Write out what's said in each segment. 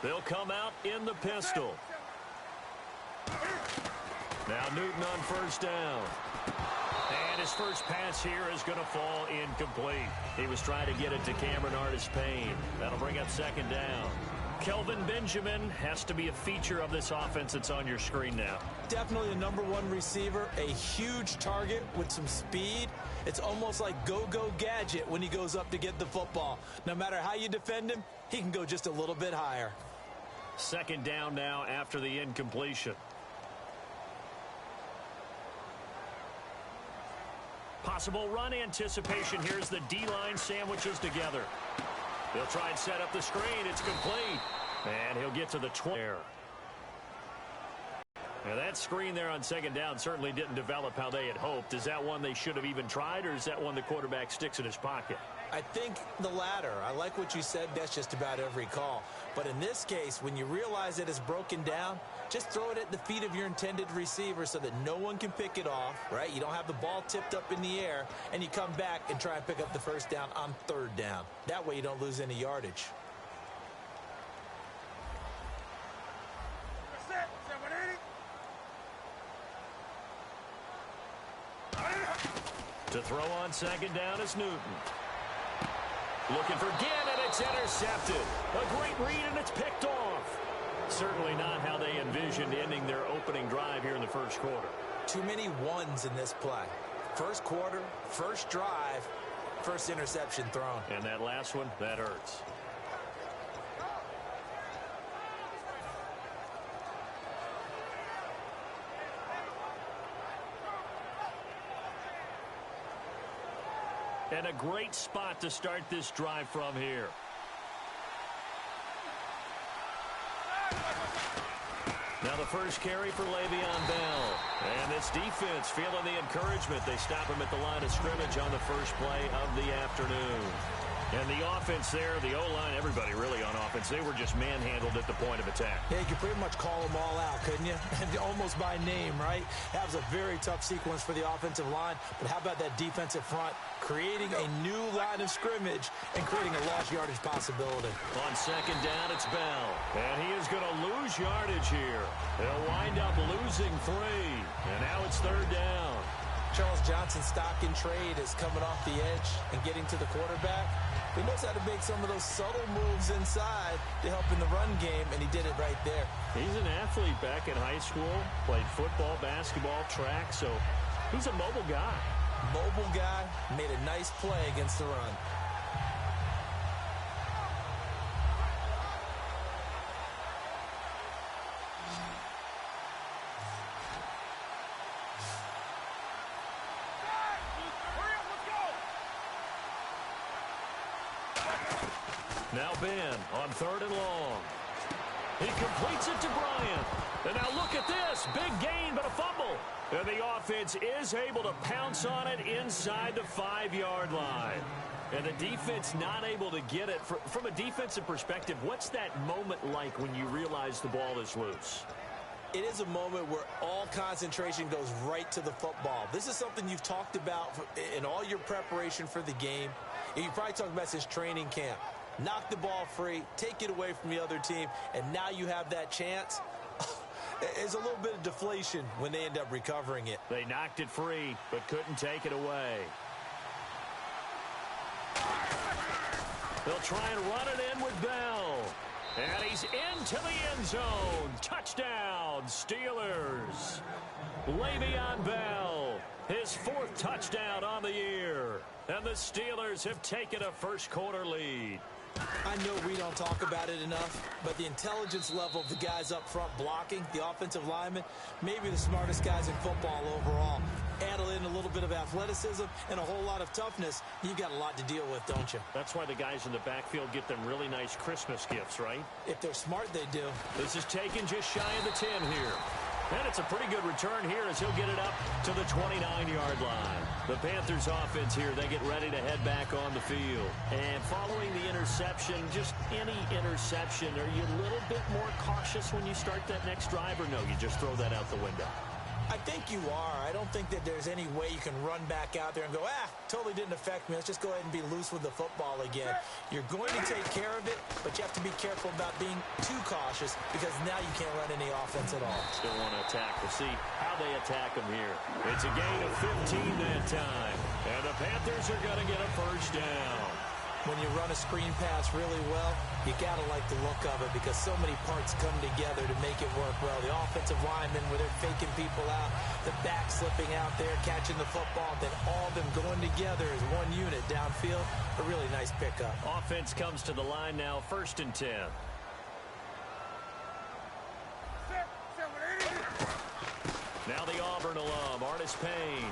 They'll come out in the pistol. Now Newton on first down. And his first pass here is going to fall incomplete. He was trying to get it to Cameron Artis-Payne. That'll bring up second down. Kelvin Benjamin has to be a feature of this offense that's on your screen now. Definitely a #1 receiver, a huge target with some speed. It's almost like go-go gadget when he goes up to get the football. No matter how you defend him, he can go just a little bit higher. Second down now after the incompletion. Possible run anticipation. Here's the D-line sandwiches together. They'll try and set up the screen. It's complete. And he'll get to the 20. Now that screen there on second down certainly didn't develop how they had hoped. Is that one they should have even tried, or is that one the quarterback sticks in his pocket? I think the latter. I like what you said. That's just about every call. But in this case, when you realize it is broken down, just throw it at the feet of your intended receiver so that no one can pick it off, right? You don't have the ball tipped up in the air, and you come back and try and pick up the first down on third down. That way you don't lose any yardage. To throw on second down is Newton. Looking for Ginn, and it's intercepted. A great read, and it's picked off. Certainly not how they envisioned ending their opening drive here in the first quarter. Too many ones in this play. First quarter, first drive, first interception thrown. And that last one, that hurts. And a great spot to start this drive from here. Now the first carry for Le'Veon Bell. And this defense feeling the encouragement. They stop him at the line of scrimmage on the first play of the afternoon. And the offense there, the O-line, everybody really on offense, they were just manhandled at the point of attack. Yeah, you could pretty much call them all out, couldn't you? Almost by name, right? That was a very tough sequence for the offensive line. But how about that defensive front creating a new line of scrimmage and creating a lost yardage possibility? On second down, it's Bell. And he is going to lose yardage here. They'll wind up losing 3. And now it's third down. Charles Johnson's stock in trade is coming off the edge and getting to the quarterback. He knows how to make some of those subtle moves inside to help in the run game, and he did it right there. He's an athlete back in high school, played football, basketball, track, so he's a mobile guy. Mobile guy, made a nice play against the run. Now Ben on third and long. He completes it to Bryant. And now look at this. Big gain, but a fumble. And the offense is able to pounce on it inside the 5-yard line. And the defense not able to get it. From a defensive perspective, what's that moment like when you realize the ball is loose? It is a moment where all concentration goes right to the football. This is something you've talked about in all your preparation for the game. You probably talked about since training camp. Knock the ball free, take it away from the other team, and now you have that chance. There's a little bit of deflation when they end up recovering it. They knocked it free, but couldn't take it away. They'll try and run it in with Bell. And he's into the end zone. Touchdown, Steelers. Le'Veon Bell, his 4th touchdown on the year. And the Steelers have taken a first quarter lead. I know we don't talk about it enough, but the intelligence level of the guys up front blocking, the offensive linemen, maybe the smartest guys in football overall. Add in a little bit of athleticism and a whole lot of toughness, you got a lot to deal with, don't you? That's why the guys in the backfield get them really nice Christmas gifts, right? If they're smart, they do. This is taken just shy of the 10 here. And it's a pretty good return here as he'll get it up to the 29-yard line. The Panthers offense here, they get ready to head back on the field. And following the interception, just any interception, are you a little bit more cautious when you start that next drive, or no, you just throw that out the window? I think you are. I don't think that there's any way you can run back out there and go, totally didn't affect me. Let's just go ahead and be loose with the football again. You're going to take care of it, but you have to be careful about being too cautious because now you can't run any offense at all. Still want to attack. We'll see how they attack them here. It's a gain of 15 that time, and the Panthers are going to get a first down. When you run a screen pass really well, you got to like the look of it because so many parts come together to make it work well. The offensive linemen, where they're faking people out, the back slipping out there, catching the football, then all of them going together as one unit downfield. A really nice pickup. Offense comes to the line now, 1st and 10. Now the Auburn alum, Artis Payne.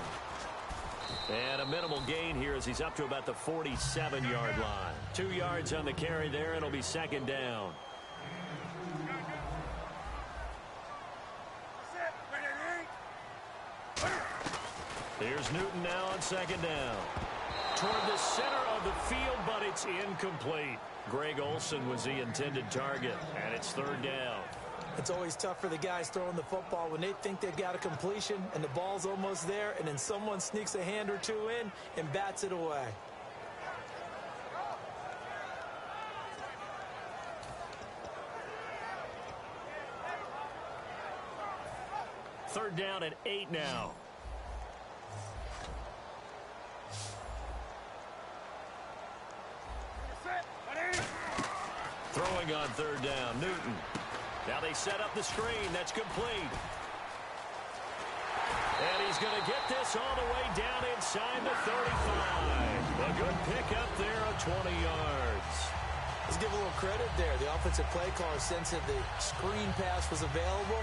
And a minimal gain here as he's up to about the 47-yard line. 2 yards on the carry there. It'll be 2nd down. Here's Newton now on 2nd down. Toward the center of the field, but it's incomplete. Greg Olsen was the intended target, and it's 3rd down. It's always tough for the guys throwing the football when they think they've got a completion and the ball's almost there, and then someone sneaks a hand or two in and bats it away. Third down and 8 now. Throwing on 3rd down, Newton. Now they set up the screen. That's complete. And he's going to get this all the way down inside the 35. A good pickup there of 20 yards. Let's give a little credit there. The offensive play caller sensed that the screen pass was available.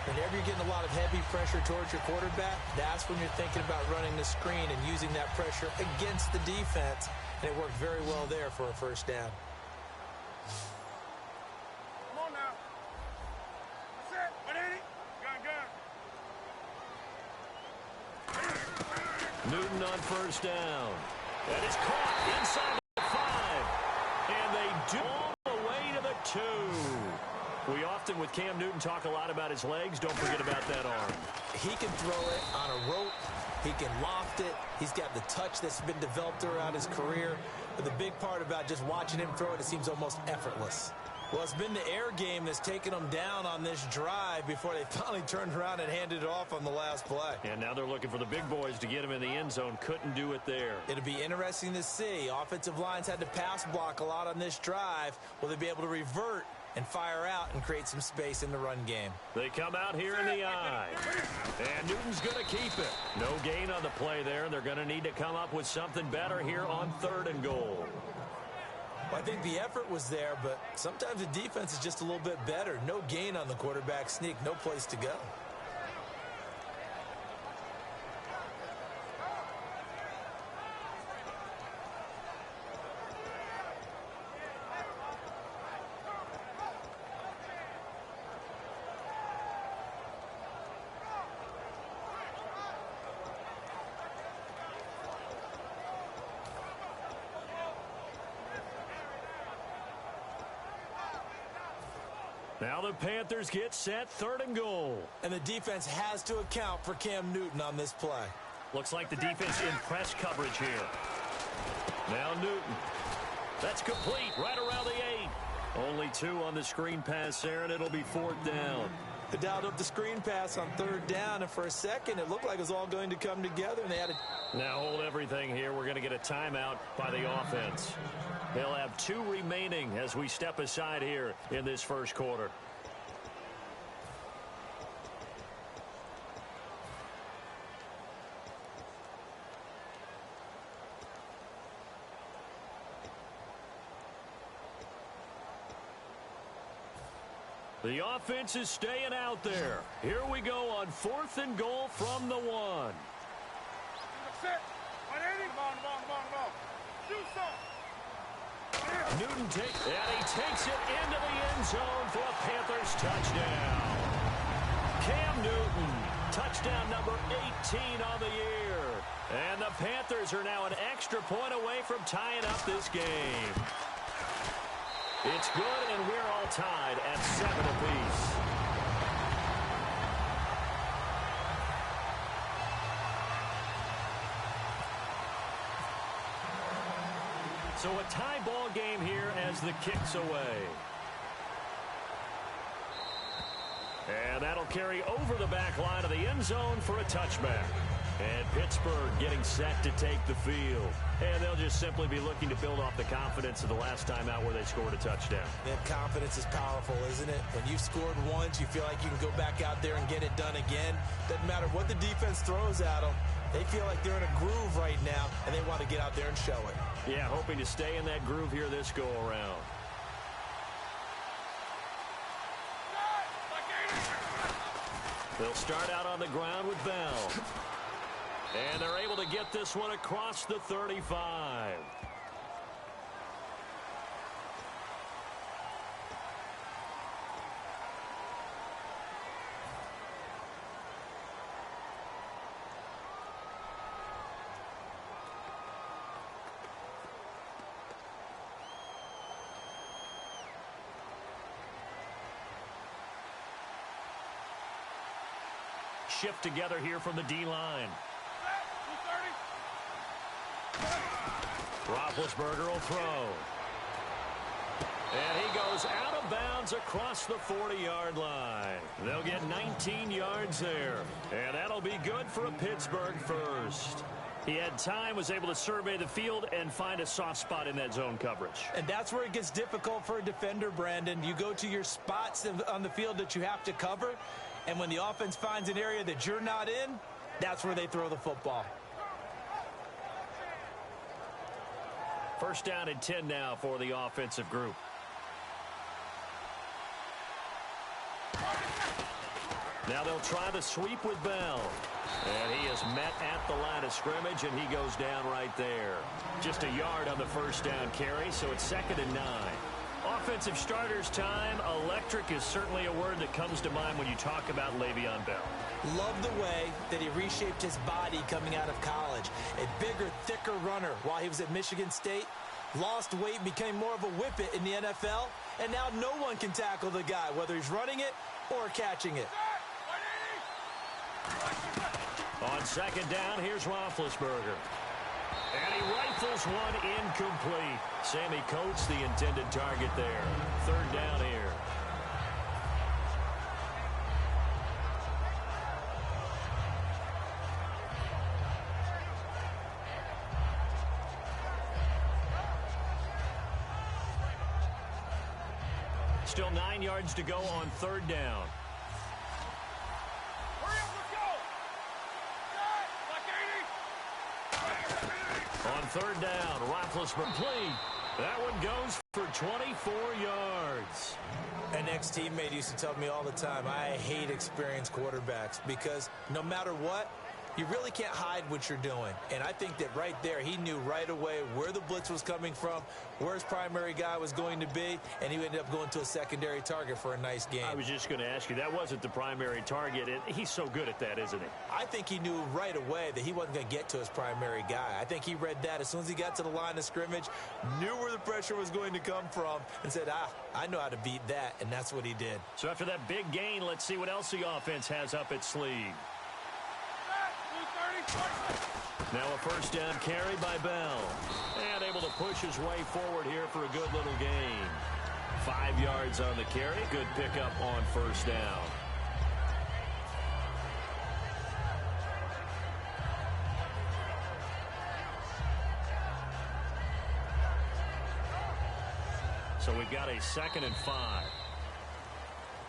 Whenever you're getting a lot of heavy pressure towards your quarterback, that's when you're thinking about running the screen and using that pressure against the defense. And it worked very well there for a first down. Newton on 1st down. That is caught inside the 5. And they do all the way to the 2. We often, with Cam Newton, talk a lot about his legs. Don't forget about that arm. He can throw it on a rope. He can loft it. He's got the touch that's been developed throughout his career. But the big part about just watching him throw it, it seems almost effortless. Well, it's been the air game that's taken them down on this drive before they finally turned around and handed it off on the last play. And now they're looking for the big boys to get him in the end zone. Couldn't do it there. It'll be interesting to see. Offensive lines had to pass block a lot on this drive. Will they be able to revert and fire out and create some space in the run game? They come out here in the eye. And Newton's going to keep it. No gain on the play there. They're going to need to come up with something better here on 3rd and goal. Well, I think the effort was there, but sometimes the defense is just a little bit better. No gain on the quarterback sneak, no place to go. Now the Panthers get set, 3rd and goal. And the defense has to account for Cam Newton on this play. Looks like the defense in press coverage here. Now Newton. That's complete right around the 8. Only 2 on the screen pass there, and it'll be 4th down. They dialed up the screen pass on 3rd down, and for a second it looked like it was all going to come together, and they had to... Now hold everything here. We're going to get a timeout by the offense. They'll have 2 remaining as we step aside here in this first quarter. The offense is staying out there. Here we go on 4th and goal from the 1. Newton takes it into the end zone for a Panthers touchdown. Cam Newton, touchdown number 18 on the year. And the Panthers are now an extra point away from tying up this game. It's good, and we're all tied at 7 apiece. So a tie ball game here as the kick's away. And that'll carry over the back line of the end zone for a touchback. And Pittsburgh getting set to take the field. And they'll just simply be looking to build off the confidence of the last time out where they scored a touchdown. And confidence is powerful, isn't it? When you've scored once, you feel like you can go back out there and get it done again. Doesn't matter what the defense throws at them. They feel like they're in a groove right now, and they want to get out there and show it. Yeah, hoping to stay in that groove here this go-around. They'll start out on the ground with Bell. And they're able to get this one across the 35. Shift together here from the D-line. Roethlisberger will throw. And he goes out of bounds across the 40-yard line. They'll get 19 yards there. And that'll be good for a Pittsburgh first. He had time, was able to survey the field and find a soft spot in that zone coverage. And that's where it gets difficult for a defender, Brandon. You go to your spots on the field that you have to cover, and when the offense finds an area that you're not in, that's where they throw the football. First down and 10 now for the offensive group. Now they'll try the sweep with Bell. And he is met at the line of scrimmage, and he goes down right there. Just a yard on the first down carry, so it's 2nd and 9. Offensive starters time. Electric is certainly a word that comes to mind when you talk about Le'Veon Bell. Love the way that he reshaped his body coming out of college. A bigger, thicker runner while he was at Michigan State. Lost weight, became more of a whippet in the NFL. And now no one can tackle the guy, whether he's running it or catching it. On 2nd down, here's Roethlisberger. And he rifles one incomplete. Sammy Coates, the intended target there. 3rd down here. Still 9 yards to go on 3rd down. On 3rd down, Roethlisberger complete. That one goes for 24 yards. An ex-teammate used to tell me all the time, I hate experienced quarterbacks because no matter what, you really can't hide what you're doing. And I think that right there, he knew right away where the blitz was coming from, where his primary guy was going to be, and he ended up going to a secondary target for a nice game. I was just going to ask you, that wasn't the primary target. He's so good at that, isn't he? I think he knew right away that he wasn't going to get to his primary guy. I think he read that as soon as he got to the line of scrimmage, knew where the pressure was going to come from, and said, I know how to beat that, and that's what he did. So after that big gain, let's see what else the offense has up its sleeve. Now a first down carry by Bell. And able to push his way forward here for a good little gain. 5 yards on the carry. Good pickup on first down. So we've got a 2nd and 5.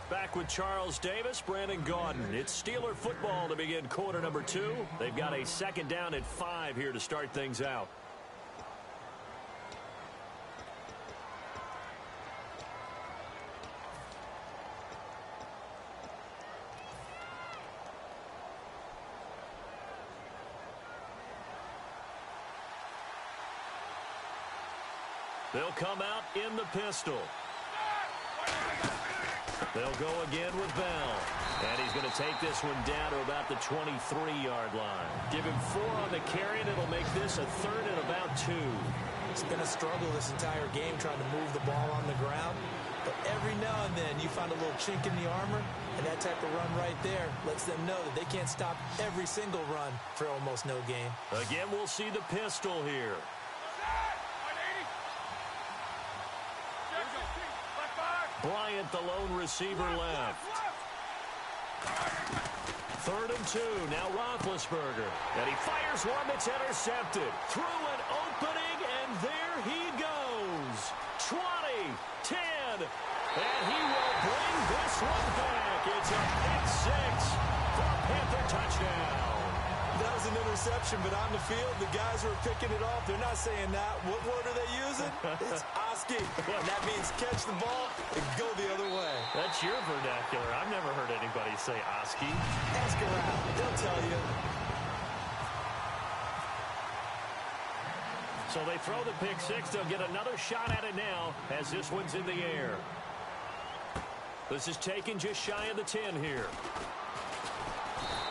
Back with Charles Davis, Brandon Gaudin. It's Steeler football to begin quarter number 2. They've got a 2nd down at 5 here to start things out. They'll come out in the pistol. They'll go again with Bell. And he's going to take this one down to about the 23-yard line. Give him 4 on the carry, and it'll make this a 3rd and about 2. It's been a struggle this entire game trying to move the ball on the ground. But every now and then you find a little chink in the armor, and that type of run right there lets them know that they can't stop every single run for almost no gain. Again, we'll see the pistol here. Bryant, the lone receiver, left. 3rd and 2. Now Roethlisberger. And he fires one that's intercepted. Through an opening, and there he goes. 20, 10, and he will bring this one back. It's a pick six for a Panther touchdown. That was an interception, but on the field, the guys who are picking it off, they're not saying that. What word are they using? It's Oski. And that means catch the ball and go the other way. That's your vernacular. I've never heard anybody say Oski. Ask around. They'll tell you. So they throw the pick six. They'll get another shot at it now as this one's in the air. This is taken just shy of the 10 here.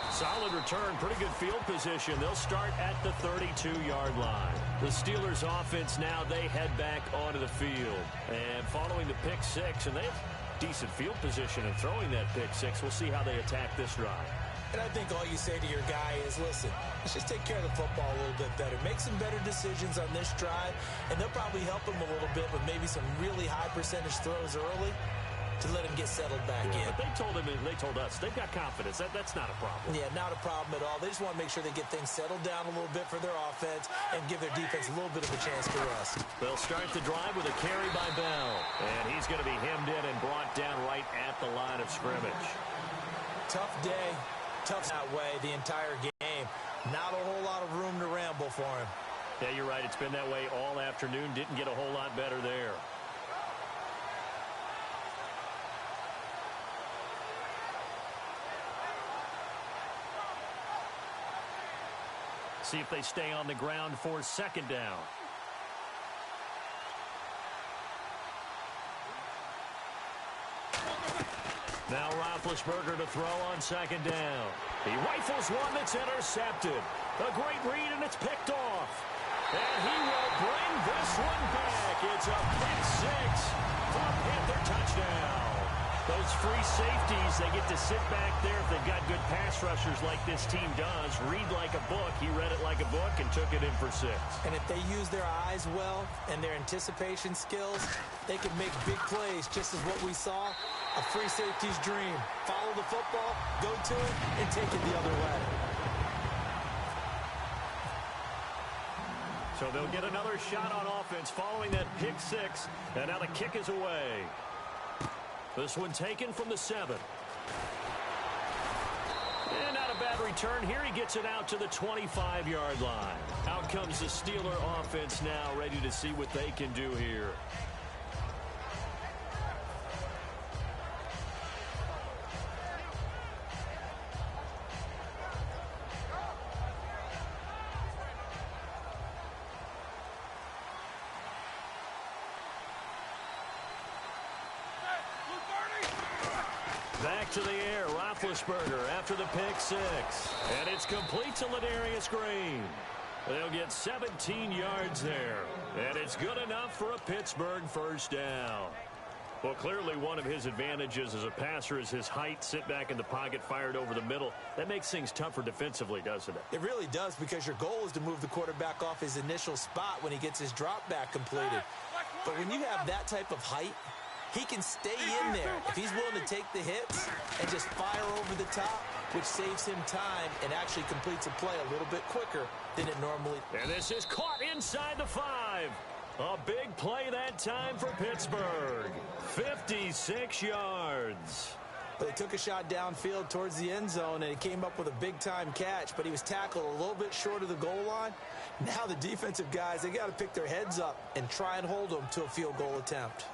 Solid return, pretty good field position. They'll start at the 32-yard line. The Steelers offense now, they head back onto the field. And following the pick six, and they have decent field position in throwing that pick six. We'll see how they attack this drive. And I think all you say to your guy is, listen, let's just take care of the football a little bit better. Make some better decisions on this drive, and they'll probably help him a little bit with maybe some really high percentage throws early to let him get settled back in. But they told him, and they told us, they've got confidence. That's not a problem. Yeah, not a problem at all. They just want to make sure they get things settled down a little bit for their offense and give their defense a little bit of a chance to rest. They'll start the drive with a carry by Bell. And he's going to be hemmed in and brought down right at the line of scrimmage. Tough day. Tough that way the entire game. Not a whole lot of room to ramble for him. Yeah, you're right. It's been that way all afternoon. Didn't get a whole lot better there. See if they stay on the ground for 2nd down. Now Roethlisberger to throw on 2nd down. He rifles one that's intercepted. A great read, and it's picked off. And he will bring this one back. It's a pick six for a Panther touchdown. Those free safeties, they get to sit back there if they've got good pass rushers like this team does. Read like a book. He read it like a book and took it in for 6. And if they use their eyes well and their anticipation skills, they can make big plays, just as what we saw. A free safety's dream. Follow the football, go to it, and take it the other way. So they'll get another shot on offense following that pick six. And now the kick is away. This one taken from the 7. And not a bad return here. He gets it out to the 25-yard line. Out comes the Steeler offense now, ready to see what they can do here. Back to the air, Roethlisberger after the pick six. And it's complete to Ladarius Green. They'll get 17 yards there. And it's good enough for a Pittsburgh 1st down. Well, clearly one of his advantages as a passer is his height. Sit back in the pocket, fired over the middle. That makes things tougher defensively, doesn't it? It really does, because your goal is to move the quarterback off his initial spot when he gets his drop back completed. But when you have that type of height, he can stay in there if he's willing to take the hits and just fire over the top, which saves him time and actually completes a play a little bit quicker than it normally. And this is caught inside the 5. A big play that time for Pittsburgh. 56 yards. But they took a shot downfield towards the end zone, and he came up with a big-time catch, but he was tackled a little bit short of the goal line. Now the defensive guys, they got to pick their heads up and try and hold them to a field goal attempt.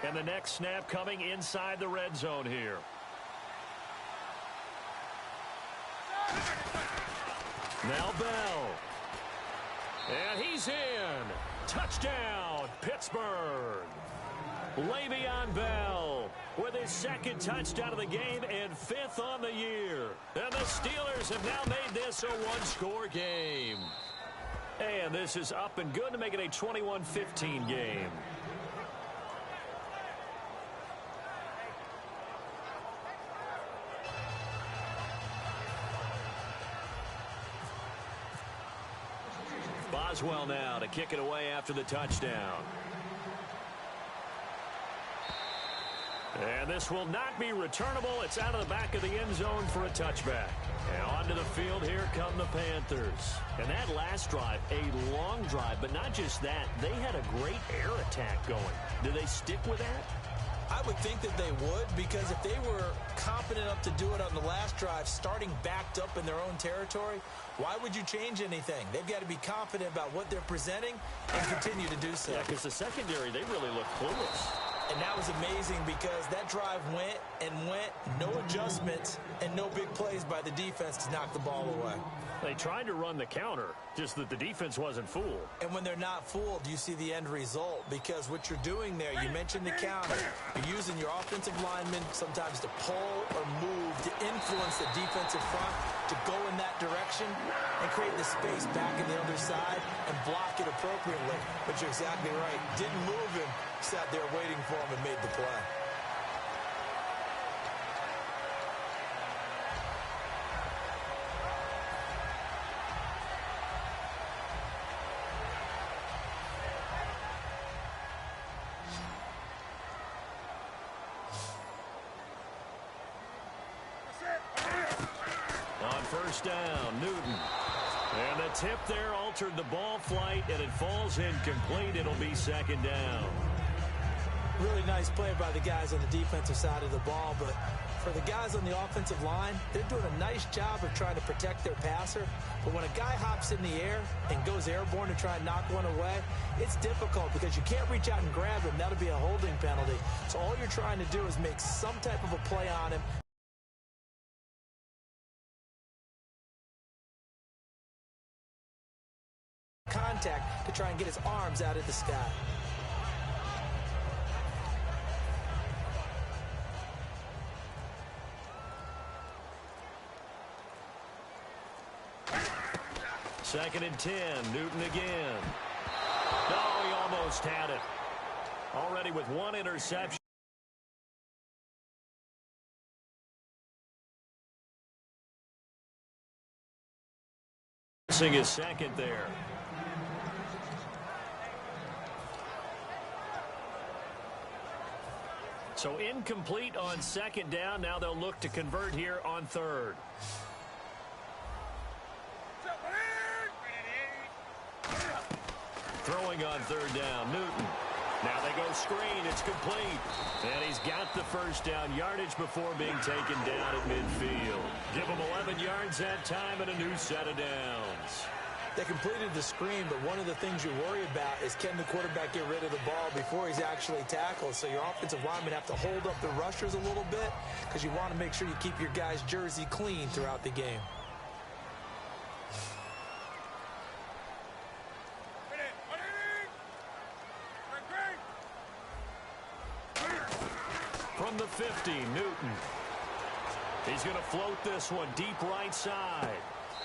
And the next snap coming inside the red zone here. Now Bell. And he's in. Touchdown, Pittsburgh. Le'Veon Bell with his 2nd touchdown of the game and 5th on the year. And the Steelers have now made this a one-score game. And this is up and good to make it a 21-15 game. Boswell now to kick it away after the touchdown. And this will not be returnable. It's out of the back of the end zone for a touchback. And onto the field, here come the Panthers. And that last drive, a long drive, but not just that. They had a great air attack going. Do they stick with that? I would think that they would, because if they were confident enough to do it on the last drive, starting backed up in their own territory, why would you change anything? They've got to be confident about what they're presenting and continue to do so. Yeah, because the secondary, they really look clueless. And that was amazing because that drive went and went, no adjustments, and no big plays by the defense to knock the ball away. They tried to run the counter, just that the defense wasn't fooled. And when they're not fooled, you see the end result, because what you're doing there, you mentioned the counter. You're using your offensive linemen sometimes to pull or move to influence the defensive front to go in that direction and create the space back in the other side and block it appropriately. But you're exactly right. Didn't move him, sat there waiting for him and made the play. First down, Newton. And the tip there altered the ball flight, and it falls incomplete. It'll be second down. Really nice play by the guys on the defensive side of the ball, but for the guys on the offensive line, they're doing a nice job of trying to protect their passer. But when a guy hops in the air and goes airborne to try and knock one away, it's difficult because you can't reach out and grab him. That'll be a holding penalty. So all you're trying to do is make some type of a play on him. Contact to try and get his arms out of the sky. Second and 10, Newton again. Oh, he almost had it. Already with one interception. His second there. So incomplete on second down. Now they'll look to convert here on third. Throwing on third down, Newton. Now they go screen. It's complete. And he's got the first down yardage before being taken down at midfield. Give him 11 yards that time and a new set of downs. They completed the screen, but one of the things you worry about is can the quarterback get rid of the ball before he's actually tackled? So your offensive linemen have to hold up the rushers a little bit because you want to make sure you keep your guy's jersey clean throughout the game. From the 50, Newton. He's going to float this one deep right side.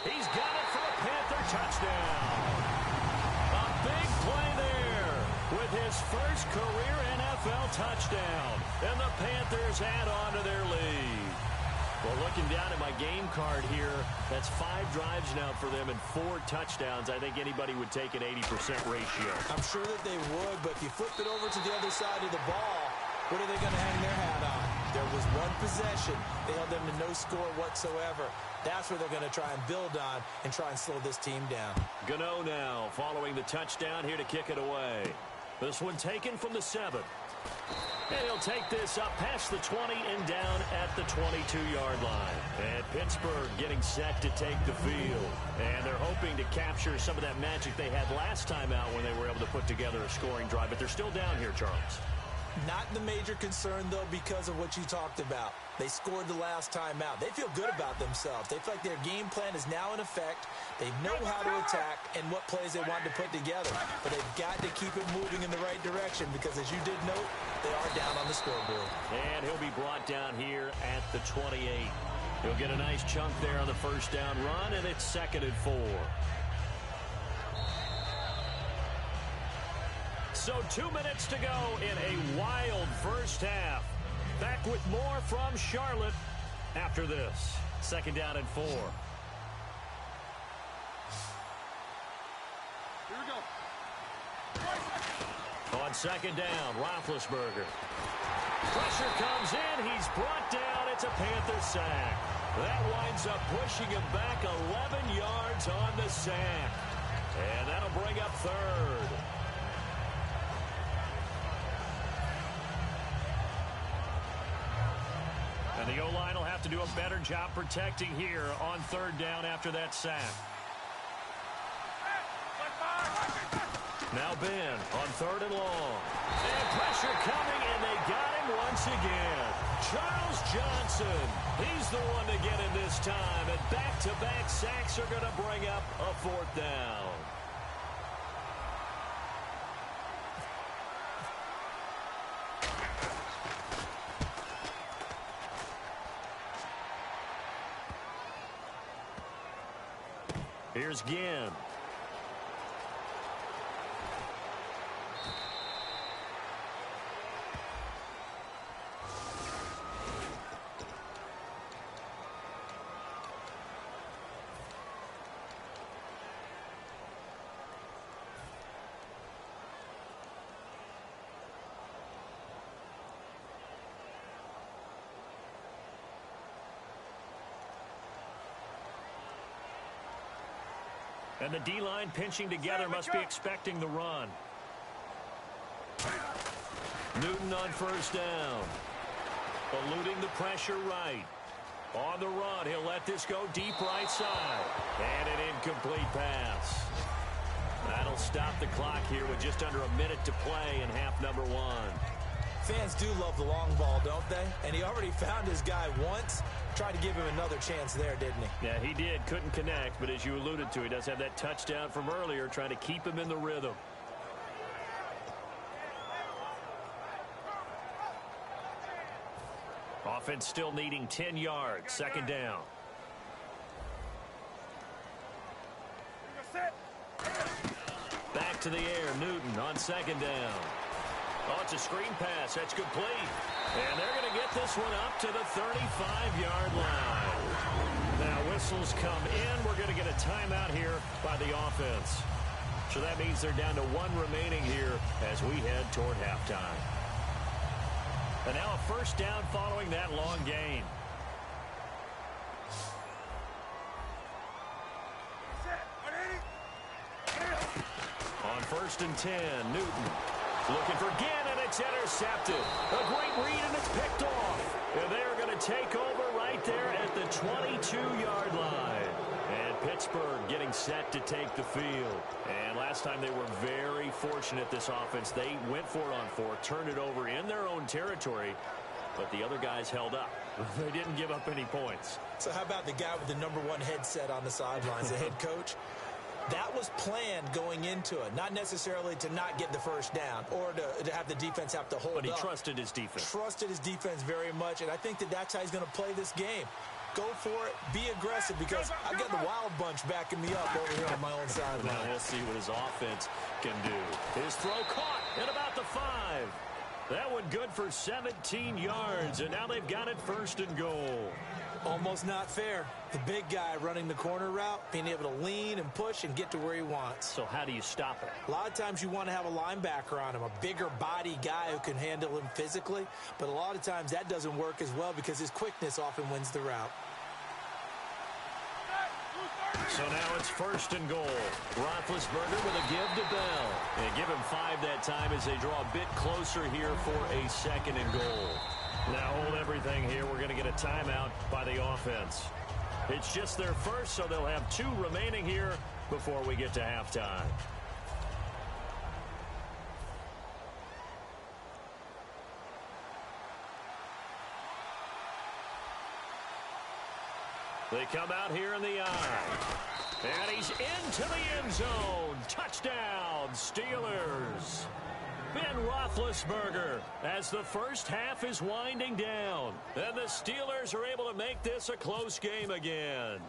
He's got it for a Panther touchdown. A big play there with his first career NFL touchdown. And the Panthers add on to their lead. Well, looking down at my game card here, that's 5 drives now for them and 4 touchdowns. I think anybody would take an 80% ratio. I'm sure that they would, but if you flip it over to the other side of the ball, what are they going to hang their hat on? There was one possession. They held them to no score whatsoever. That's where they're going to try and build on and try and slow this team down. Gano now following the touchdown here to kick it away. This one taken from the 7. And he'll take this up past the 20 and down at the 22-yard line. And Pittsburgh getting set to take the field. And they're hoping to capture some of that magic they had last time out when they were able to put together a scoring drive. But they're still down here, Charles. Not the major concern, though, because of what you talked about. They scored the last time out. They feel good about themselves. They feel like their game plan is now in effect. They know how to attack and what plays they want to put together. But they've got to keep it moving in the right direction because, as you did note, they are down on the scoreboard. And he'll be brought down here at the 28. He'll get a nice chunk there on the first down run, and it's 2nd and 4. So 2 minutes to go in a wild first half. Back with more from Charlotte after this. 2nd down and 4. Here we go. On 2nd down, Roethlisberger. Pressure comes in. He's brought down. It's a Panther sack. That winds up pushing him back 11 yards on the sack. And that'll bring up third. And the O-line will have to do a better job protecting here on third down after that sack. Now Ben on third and long. And pressure coming, and they got him once again. Charles Johnson, he's the one to get him this time. And back-to-back sacks are going to bring up a fourth down. Here's Ginn. And the D-line pinching together must be expecting the run. Newton on first down. Eluding the pressure right. On the run, he'll let this go deep right side. And an incomplete pass. That'll stop the clock here with just under a minute to play in half number one. Fans do love the long ball, don't they? And he already found his guy once. Tried to give him another chance there, didn't he? Yeah, he did. Couldn't connect, but as you alluded to, he does have that touchdown from earlier, trying to keep him in the rhythm. Offense still needing 10 yards. Second down. Back to the air. Newton on second down. Oh, it's a screen pass. That's complete. And they're going to get this one up to the 35-yard line. Now, whistles come in. We're going to get a timeout here by the offense. So that means they're down to one remaining here as we head toward halftime. And now a first down following that long gain. On first and 10, Newton looking for Ginn, and it's intercepted. A great read, and it's picked off. And they're going to take over right there at the 22-yard line. And Pittsburgh getting set to take the field. And last time they were very fortunate, this offense. They went for it on fourth, turned it over in their own territory, but the other guys held up. They didn't give up any points. So how about the guy with the #1 headset on the sidelines, the head coach? That was planned going into it, not necessarily to not get the first down or to have the defense have to hold up. But he trusted his defense. Trusted his defense very much, and I think that's how he's going to play this game. Go for it, be aggressive, because I've got the Wild Bunch backing me up over here on my own sideline. Now we'll see what his offense can do. His throw caught at about the 5. That one good for 17 yards, and now they've got it first and goal. Almost not fair. The big guy running the corner route, being able to lean and push and get to where he wants. So how do you stop it? A lot of times you want to have a linebacker on him, a bigger body guy who can handle him physically. But a lot of times that doesn't work as well because his quickness often wins the route. So now it's first and goal. Roethlisberger with a give to Bell. And give him 5 that time as they draw a bit closer here for a second and goal. Now hold everything here. We're going to get a timeout by the offense. It's just their first, so they'll have 2 remaining here before we get to halftime. They come out here in the eye. And he's into the end zone. Touchdown, Steelers. Ben Roethlisberger as the first half is winding down. And the Steelers are able to make this a close game again.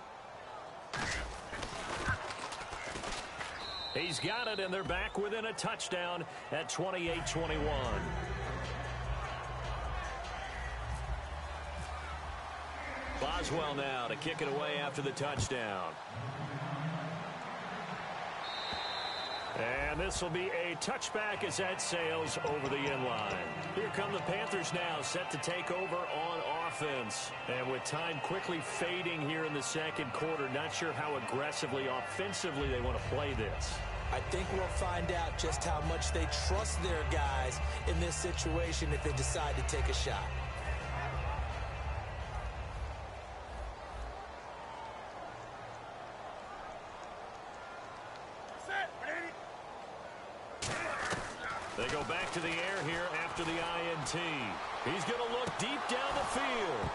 He's got it, and they're back within a touchdown at 28-21. Boswell now to kick it away after the touchdown. And this will be a touchback as that sails over the inline. Here come the Panthers now, set to take over on offense. And with time quickly fading here in the second quarter, not sure how aggressively, offensively they want to play this. I think we'll find out just how much they trust their guys in this situation if they decide to take a shot. They go back to the air here after the INT. He's going to look deep down the field.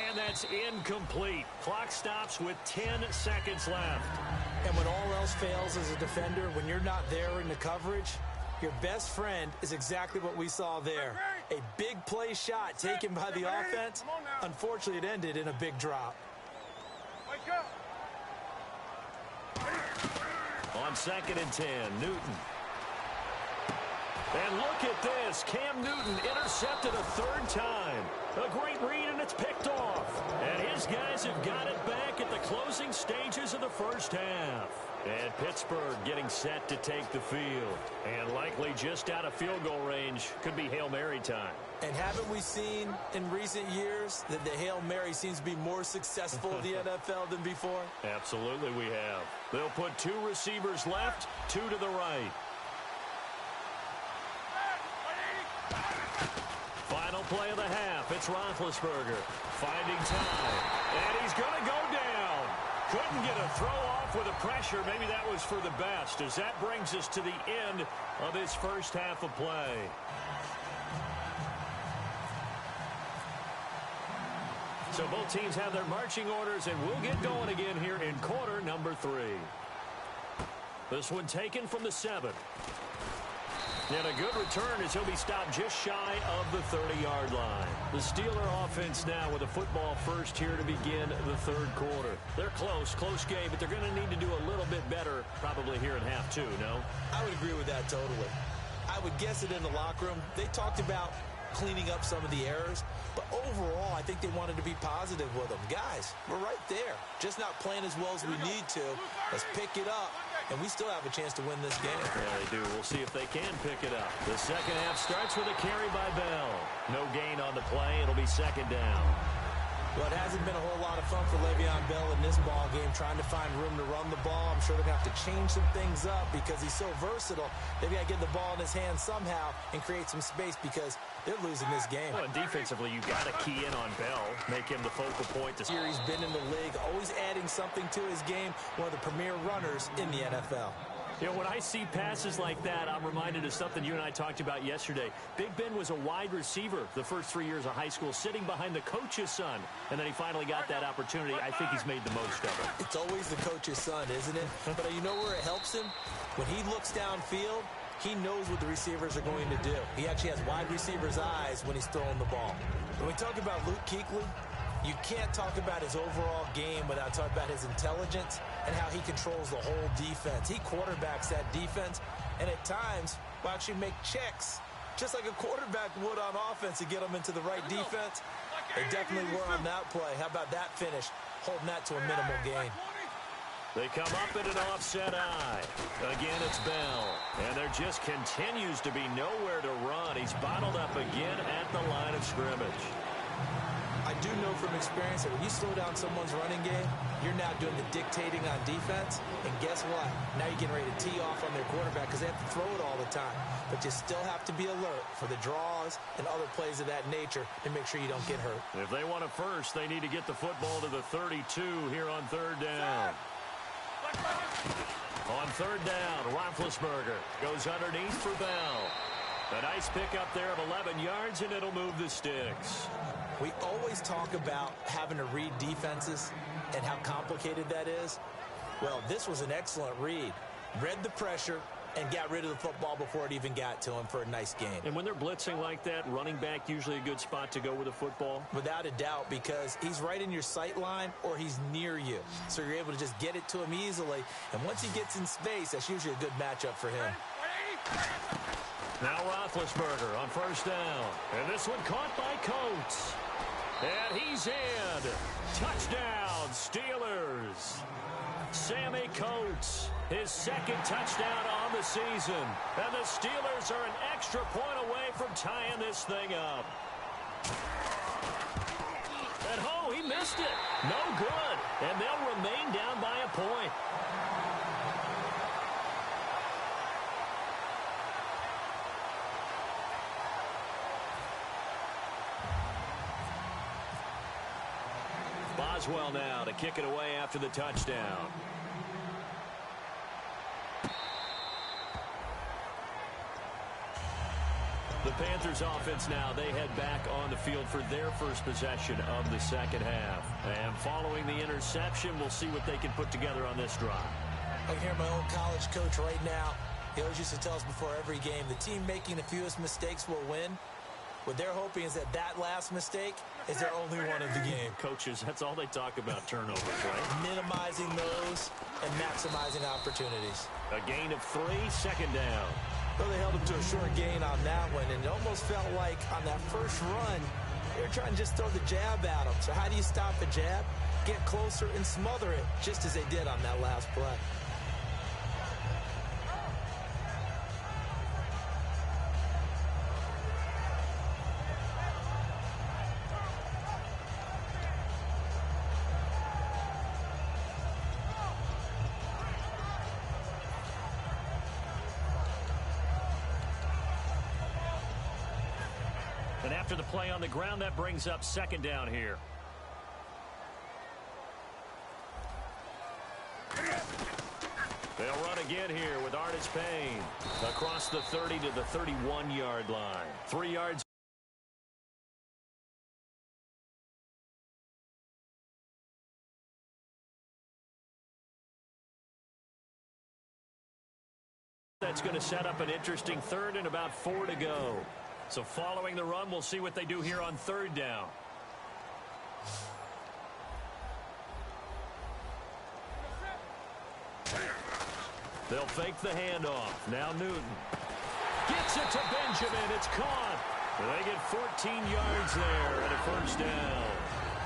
And that's incomplete. Clock stops with 10 seconds left. And when all else fails as a defender, when you're not there in the coverage, your best friend is exactly what we saw there. A big play shot taken by the offense. Unfortunately, it ended in a big drop. On 2nd and 10, Newton. And look at this. Cam Newton intercepted a third time. A great read, and it's picked off. And his guys have got it back at the closing stages of the first half. And Pittsburgh getting set to take the field. And likely just out of field goal range. Could be Hail Mary time. And haven't we seen in recent years that the Hail Mary seems to be more successful in the NFL than before? Absolutely we have. They'll put 2 receivers left, 2 to the right. Final play of the half. It's Roethlisberger finding time. And he's going to go down. Couldn't get a throw off with the pressure. Maybe that was for the best, as that brings us to the end of this first half of play. So both teams have their marching orders, and we'll get going again here in quarter number 3. This one taken from the 7. And a good return as he'll be stopped just shy of the 30-yard line. The Steeler offense now with a football first here to begin the third quarter. They're close game, but they're going to need to do a little bit better probably here in half 2, no? I would agree with that totally. I would guess it in the locker room. They talked about cleaning up some of the errors, but overall, I think they wanted to be positive with them. Guys, we're right there. Just not playing as well as we need to. Let's pick it up, and we still have a chance to win this game. Yeah, they do. We'll see if they can pick it up. The second half starts with a carry by Bell. No gain on the play. It'll be 2nd down. Well, it hasn't been a whole lot of fun for Le'Veon Bell in this ball game, trying to find room to run the ball. I'm sure they're going to have to change some things up because he's so versatile. They've got to get the ball in his hands somehow and create some space because they're losing this game. Well, and defensively, you've got to key in on Bell, make him the focal point. This year he's been in the league, always adding something to his game, one of the premier runners in the NFL. You know, when I see passes like that, I'm reminded of something you and I talked about yesterday. Big Ben was a wide receiver the first 3 years of high school, sitting behind the coach's son, and then he finally got that opportunity. I think he's made the most of it. It's always the coach's son, isn't it? But you know where it helps him? When he looks downfield, he knows what the receivers are going to do. He actually has wide receiver's eyes when he's throwing the ball. When we talk about Luke Kuechly, you can't talk about his overall game without talking about his intelligence and how he controls the whole defense. He quarterbacks that defense, and at times will actually make checks, just like a quarterback would on offense to get them into the right defense. They definitely were on that play. How about that finish, holding that to a minimal gain? They come up in an offset eye. Again, it's Bell. And there just continues to be nowhere to run. He's bottled up again at the line of scrimmage. I do know from experience that when you slow down someone's running game, you're now doing the dictating on defense. And guess what? Now you're getting ready to tee off on their quarterback because they have to throw it all the time. But you still have to be alert for the draws and other plays of that nature to make sure you don't get hurt. If they want it first, they need to get the football to the 32 here on 3rd down. On 3rd down, Roethlisberger goes underneath for Bell. A nice pickup there of 11 yards, and it'll move the sticks. We always talk about having to read defenses and how complicated that is. Well, this was an excellent read. Read the pressure and got rid of the football before it even got to him for a nice gain. And when they're blitzing like that, running back usually a good spot to go with the football? Without a doubt, because he's right in your sight line or he's near you. So you're able to just get it to him easily. And once he gets in space, that's usually a good matchup for him. Now Roethlisberger on 1st down. And this one caught by Coates. And he's in. Touchdown, Steelers. Sammy Coates, his second touchdown on the season. And the Steelers are an extra point away from tying this thing up. And oh, he missed it. No good. And they'll remain down by a point. Boswell now to kick it away after the touchdown. The Panthers offense now, they head back on the field for their first possession of the second half. And following the interception, we'll see what they can put together on this drive. I can hear my old college coach right now. He always used to tell us before every game, the team making the fewest mistakes will win. What they're hoping is that that last mistake is their only one of the game. Coaches, that's all they talk about, turnovers, right? Minimizing those and maximizing opportunities. A gain of 3, second down. Well, they held him to a short gain on that one, and it almost felt like on that first run, they were trying to just throw the jab at him. So how do you stop a jab? Get closer and smother it, just as they did on that last play. And after the play on the ground, that brings up second down here. They'll run again here with Artis Payne. Across the 30 to the 31-yard line. 3 yards. That's going to set up an interesting third and about 4 to go. So following the run, we'll see what they do here on third down. They'll fake the handoff. Now Newton gets it to Benjamin. It's caught. They get 14 yards there and a first down.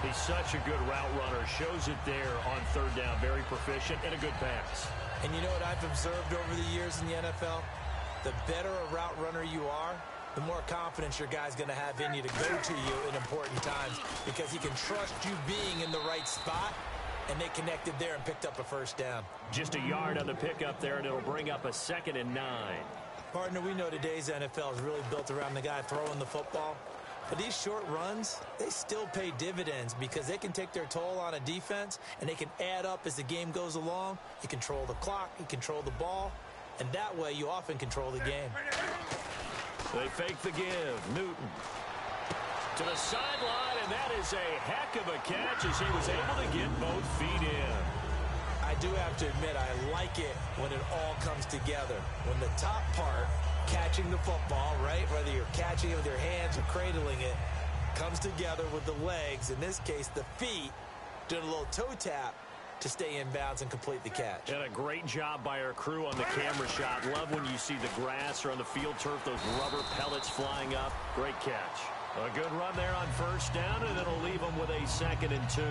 He's such a good route runner. Shows it there on third down. Very proficient and a good pass. And you know what I've observed over the years in the NFL? The better a route runner you are, the more confidence your guy's going to have in you to go to you in important times because he can trust you being in the right spot, and they connected there and picked up a first down. Just a yard on the pickup there, and it'll bring up a 2nd and 9. Partner, we know today's NFL is really built around the guy throwing the football. But these short runs, they still pay dividends because they can take their toll on a defense, and they can add up as the game goes along. You control the clock, you control the ball, and that way you often control the game. They fake the give. Newton to the sideline, and that is a heck of a catch as he was able to get both feet in. I do have to admit, I like it when it all comes together. When the top part, catching the football, right, whether you're catching it with your hands or cradling it, comes together with the legs, in this case the feet, doing a little toe tap to stay in bounds and complete the catch. And a great job by our crew on the camera shot. Love when you see the grass or on the field turf, those rubber pellets flying up. Great catch. A good run there on first down, and it'll leave them with a 2nd and 2.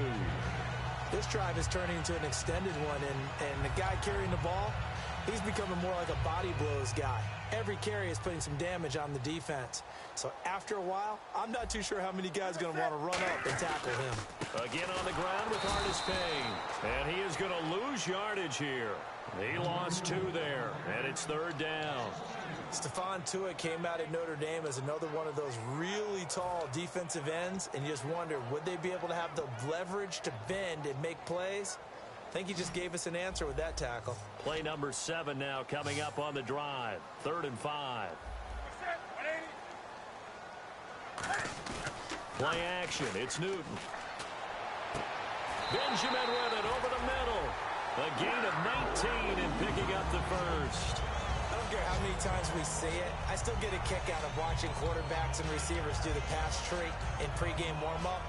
This drive is turning into an extended one, and the guy carrying the ball, he's becoming more like a body blows guy. Every carry is putting some damage on the defense. So after a while, I'm not too sure how many guys are going to want to run up and tackle him. Again on the ground with Artis Payne. And he is going to lose yardage here. He lost 2 there, and it's third down. Stephon Tuitt came out at Notre Dame as another one of those really tall defensive ends, and you just wonder, would they be able to have the leverage to bend and make plays? I think he just gave us an answer with that tackle. Play number 7 now coming up on the drive. 3rd and 5. Play action. It's Newton. Benjamin with it over the middle. A gain of 19 and picking up the first. I don't care how many times we see it. I still get a kick out of watching quarterbacks and receivers do the pass tree in pregame warm-up.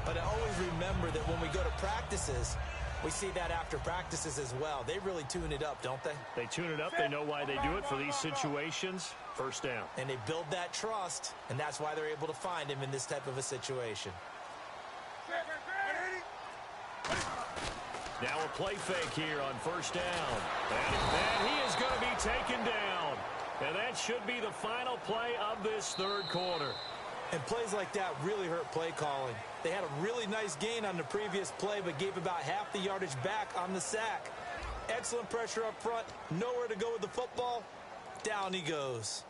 But I always remember that when we go to practices, we see that after practices as well. They really tune it up, don't they? They tune it up. They know why they do it for these situations. First down. And they build that trust, and that's why they're able to find him in this type of a situation. Now a play fake here on first down. And he is going to be taken down. And that should be the final play of this third quarter. And plays like that really hurt play calling. They had a really nice gain on the previous play, but gave about half the yardage back on the sack. Excellent pressure up front. Nowhere to go with the football. Down he goes.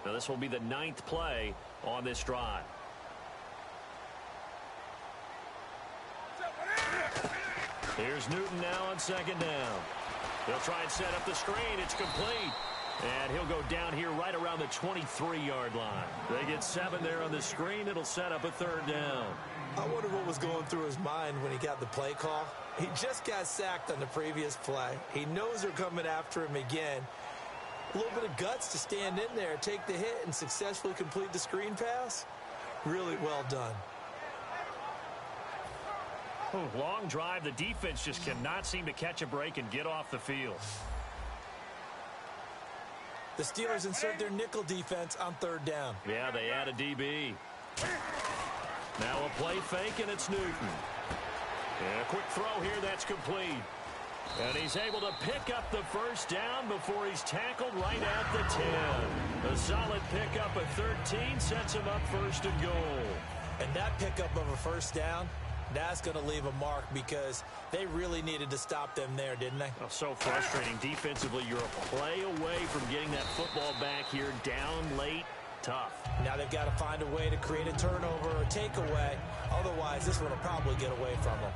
Now this will be the 9th play on this drive. Here's Newton now on second down. He'll try and set up the screen. It's complete. And he'll go down here right around the 23-yard line. They get 7 there on the screen. It'll set up a third down. I wonder what was going through his mind when he got the play call. He just got sacked on the previous play. He knows they're coming after him again. A little bit of guts to stand in there, take the hit, and successfully complete the screen pass. Really well done. Long drive. The defense just cannot seem to catch a break and get off the field. The Steelers insert their nickel defense on third down. Yeah, they add a DB. Now a play fake, and it's Newton. And a quick throw here, that's complete. And he's able to pick up the first down before he's tackled right at the 10. A solid pickup of 13 sets him up first and goal. And that pickup of a first down, that's going to leave a mark because they really needed to stop them there, didn't they? Oh, so frustrating. Defensively, you're a play away from getting that football back here. Down late, tough. Now they've got to find a way to create a turnover or takeaway. Otherwise, this one will probably get away from them.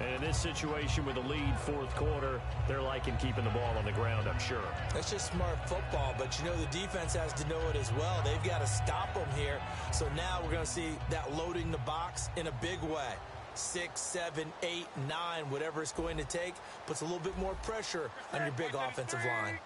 And in this situation with a lead fourth quarter, they're liking keeping the ball on the ground, I'm sure. That's just smart football, but you know the defense has to know it as well. They've got to stop them here. So now we're going to see that loading the box in a big way. 6, 7, 8, 9, whatever it's going to take, puts a little bit more pressure on your big offensive line.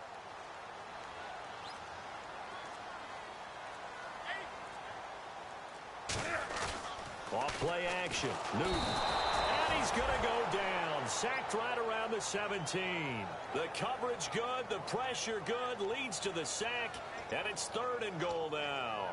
Off play action. Newton. And he's going to go down. Sacked right around the 17. The coverage good. The pressure good. Leads to the sack. And it's third and goal now.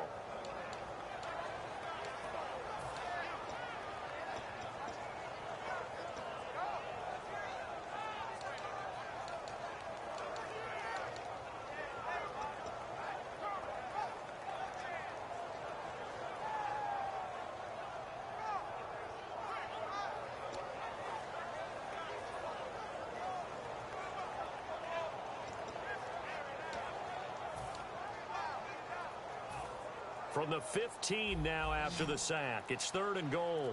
From the 15 now after the sack. It's third and goal.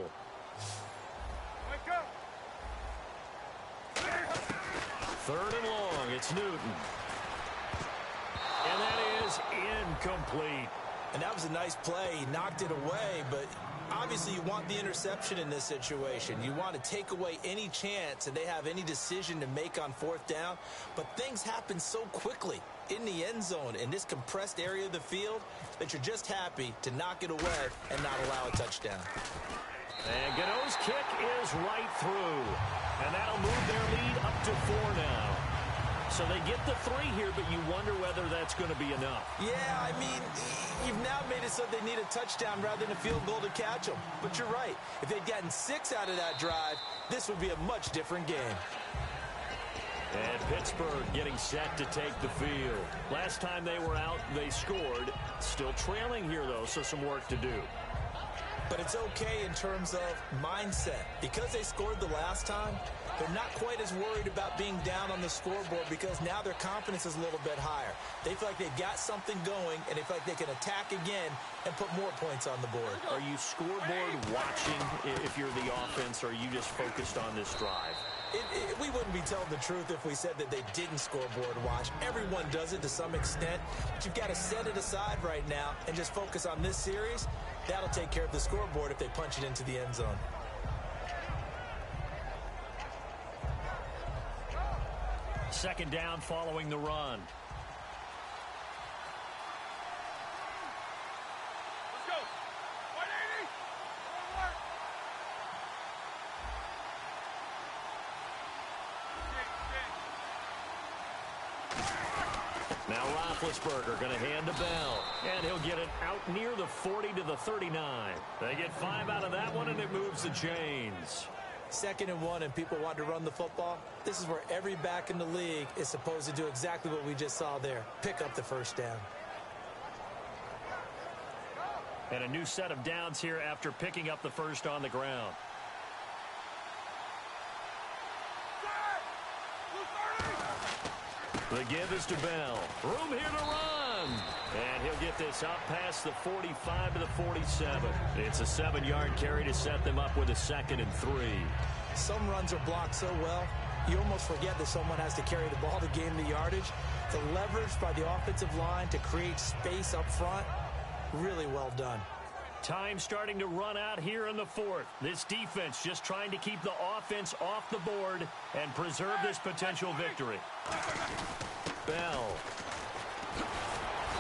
Third and long. It's Newton. And that is incomplete. And that was a nice play. He knocked it away, but obviously you want the interception in this situation. You want to take away any chance that they have any decision to make on fourth down. But things happen so quickly in the end zone in this compressed area of the field that you're just happy to knock it away and not allow a touchdown. And Gano's kick is right through. And that'll move their lead up to 4 now. So they get the 3 here, but you wonder whether that's going to be enough. Yeah, I mean, you've now made it so they need a touchdown rather than a field goal to catch them. But you're right. If they'd gotten 6 out of that drive, this would be a much different game. And Pittsburgh getting set to take the field. Last time they were out, they scored. Still trailing here, though, so some work to do. But it's okay in terms of mindset. Because they scored the last time, they're not quite as worried about being down on the scoreboard because now their confidence is a little bit higher. They feel like they've got something going, and they feel like they can attack again and put more points on the board. Are you scoreboard watching if you're the offense, or are you just focused on this drive? We wouldn't be telling the truth if we said that they didn't scoreboard watch. Everyone does it to some extent, but you've got to set it aside right now and just focus on this series. That'll take care of the scoreboard if they punch it into the end zone. Second down following the run. Now Roethlisberger going to hand to Bell, and he'll get it out near the 40 to the 39. They get 5 out of that one, and it moves the chains. 2nd and 1, and people want to run the football. This is where every back in the league is supposed to do exactly what we just saw there. Pick up the first down. And a new set of downs here after picking up the first on the ground. The give is to Bell. Room here to run. And he'll get this out past the 45 to the 47. It's a 7-yard carry to set them up with a 2nd and 3. Some runs are blocked so well, you almost forget that someone has to carry the ball to gain the yardage. The leverage by the offensive line to create space up front, really well done. Time starting to run out here in the 4th. This defense just trying to keep the offense off the board and preserve this potential victory. Bell.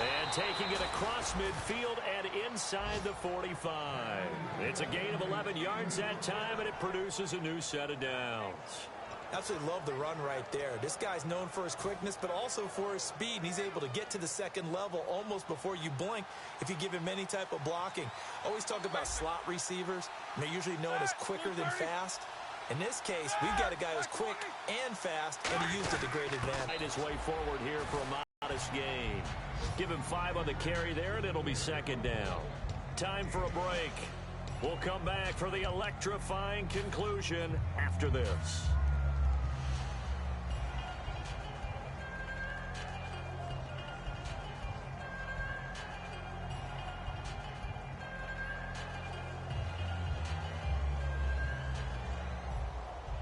And taking it across midfield and inside the 45. It's a gain of 11 yards that time, and it produces a new set of downs. Absolutely love the run right there. This guy's known for his quickness, but also for his speed. And he's able to get to the 2nd level almost before you blink if you give him any type of blocking. Always talk about slot receivers, and they're usually known as quicker than fast. In this case, we've got a guy who's quick and fast, and he used it to great advantage. His way forward here for a modest gain. Give him 5 on the carry there, and it'll be 2nd down. Time for a break. We'll come back for the electrifying conclusion after this.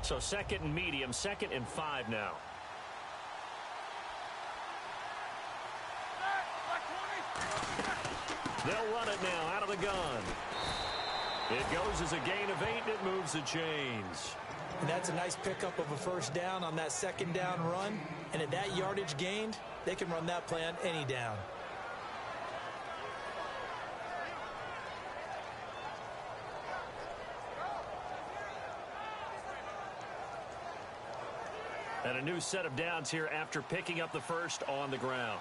So 2nd and medium, 2nd and 5 now. They'll run it now out of the gun. It goes as a gain of 8, and it moves the chains. And that's a nice pickup of a first down on that 2nd down run. And at that yardage gained, they can run that play on any down. And a new set of downs here after picking up the first on the ground.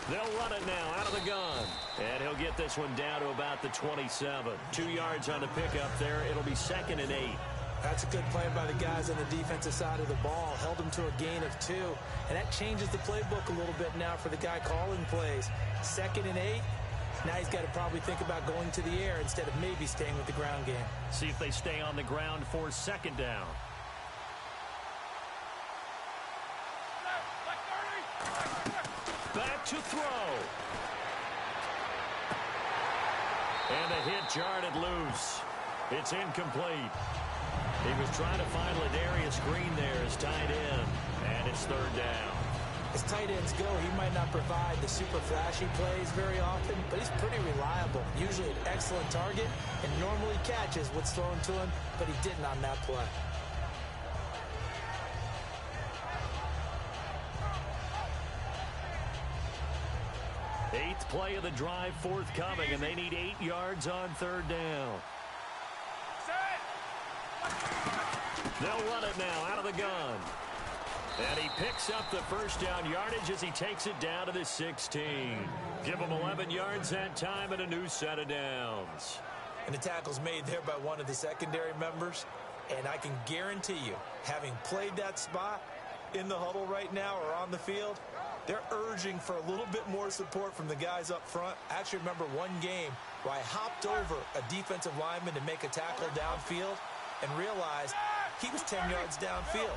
They'll run it now out of the gun. And he'll get this one down to about the 27. 2 yards on the pickup there. It'll be 2nd and 8. That's a good play by the guys on the defensive side of the ball. Held them to a gain of 2. And that changes the playbook a little bit now for the guy calling plays. 2nd and 8. Now he's got to probably think about going to the air instead of maybe staying with the ground game. See if they stay on the ground for 2nd down. Back to throw. And the hit jarred it loose. It's incomplete. He was trying to find Ladarius Green there as tight end. And it's 3rd down. As tight ends go, he might not provide the super flashy plays very often, but he's pretty reliable. Usually an excellent target and normally catches what's thrown to him, but he didn't on that play. Eighth play of the drive forthcoming, and they need 8 yards on 3rd down. They'll run it now out of the gun. And he picks up the first down yardage as he takes it down to the 16. Give him 11 yards that time and a new set of downs. And the tackle's made there by one of the secondary members. And I can guarantee you, having played that spot in the huddle right now or on the field, they're urging for a little bit more support from the guys up front. I actually remember one game where I hopped over a defensive lineman to make a tackle downfield and realized he was 10 yards downfield.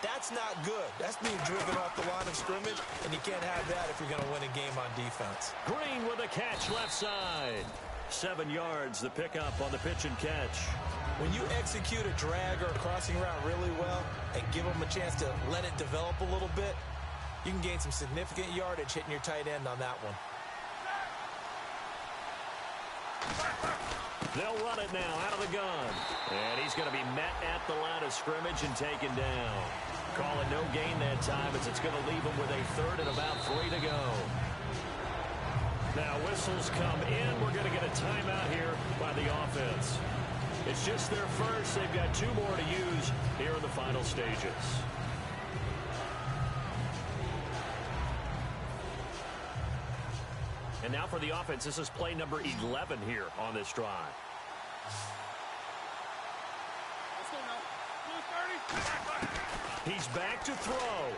That's not good. That's being driven off the line of scrimmage, and you can't have that if you're going to win a game on defense. Green with a catch left side. 7 yards, the pickup on the pitch and catch. When you execute a drag or a crossing route really well and give them a chance to let it develop a little bit, you can gain some significant yardage hitting your tight end on that one. They'll run it now out of the gun. And he's going to be met at the line of scrimmage and taken down. Calling no gain that time as it's going to leave him with a 3rd and about 3 to go. Now whistles come in. We're going to get a timeout here by the offense. It's just their first. They've got 2 more to use here in the final stages. And now for the offense, this is play number 11 here on this drive. Let's go now. He's back to throw.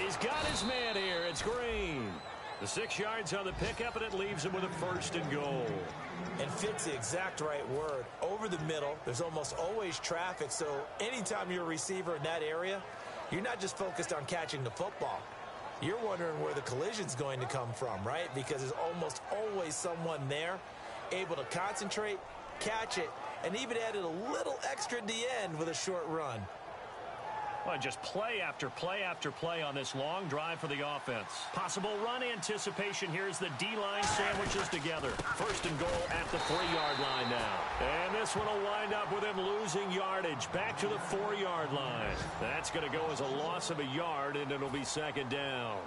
He's got his man here. It's Green. The 6 yards on the pickup, and it leaves him with a 1st and goal. And fit's the exact right word. Over the middle, there's almost always traffic, so anytime you're a receiver in that area, you're not just focused on catching the football. You're wondering where the collision's going to come from, right? Because there's almost always someone there able to concentrate, catch it, and even added a little extra at the end with a short run. Well, just play after play after play on this long drive for the offense. Possible run anticipation here as the D-line sandwiches together. 1st and goal at the 3-yard line now. And this one will wind up with him losing yardage. Back to the 4-yard line. That's going to go as a loss of a yard, and it'll be 2nd down.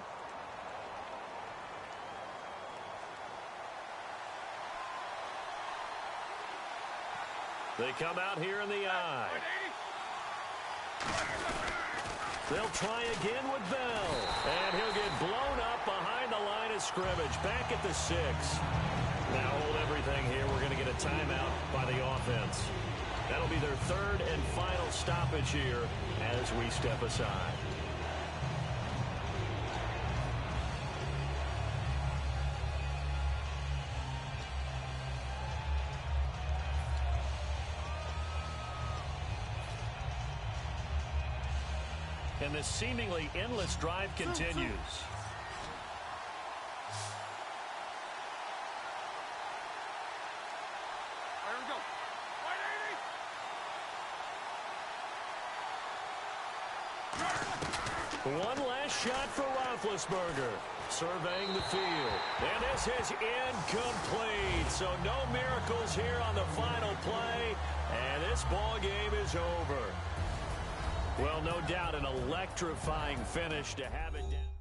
They come out here in the I. They'll try again with Bell. And he'll get blown up behind the line of scrimmage. Back at the 6. Now hold everything here. We're going to get a timeout by the offense. That'll be their 3rd and final stoppage here as we step aside. And this seemingly endless drive continues. There we go. 180. One last shot for Roethlisberger. Surveying the field. And this is incomplete. So no miracles here on the final play. And this ball game is over. Well, no doubt an electrifying finish to have it down.